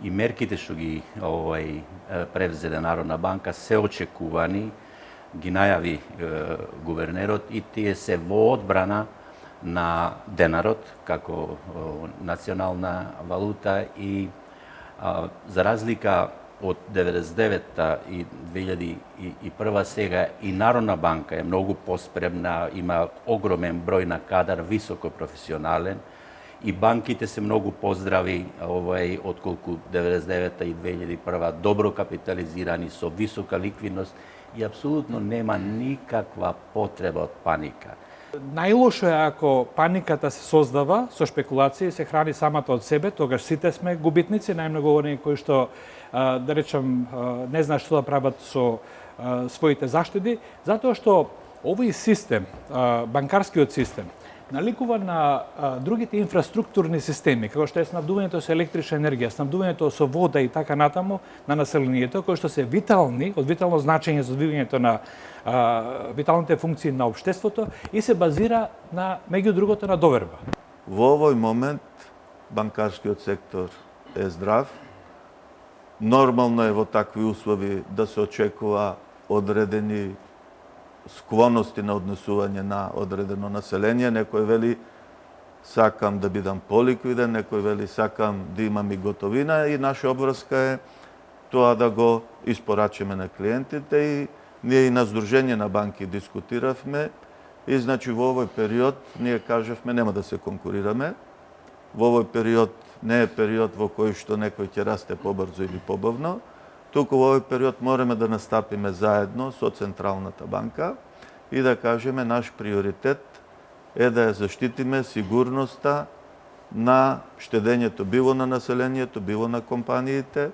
и мерките што ги превзеде Народна банка се очекувани, ги најави гувернерот и тие се во одбрана на денарот како национална валута и за разлика од 99-та и 2001 сега и Народна банка е многу поспремна, има огромен број на кадар, високо професионален и банките се многу поздрави отколку 99-та и 2001 добро капитализирани со висока ликвидност и апсолутно нема никаква потреба од паника. Најлошо е ако паниката се создава со шпекулации и се храни самата од себе, тогаш сите сме губитници, најмногу оние кои што да речем не знаат што да прават со своите заштеди, затоа што овој систем, банкарскиот систем, наликува на другите инфраструктурни системи, како што е снабдувањето со електрична енергија, снабдувањето со вода и така натаму на населението, кои што се витални, од витално значење за одвивањето на виталните функции на општеството и се базира на, меѓу другото, на доверба. Во овој момент банкарскиот сектор е здрав. Нормално е во такви услови да се очекува одредени склоности на однесување на одредено население. Некој вели сакам да бидам поликвиден, некој вели сакам да имам и готовина и наша обврска е тоа да го испорачаме на клиентите и ние и на Сдружение на банки дискутиравме и значи во овој период ние кажавме нема да се конкурираме. Во овој период не е период во кој што некој ќе расте побрзо или побавно, туку во овој период мораме да настапиме заедно со Централната банка и да кажеме наш приоритет е да ја заштитиме сигурноста на штедењето било на населението, било на компаниите,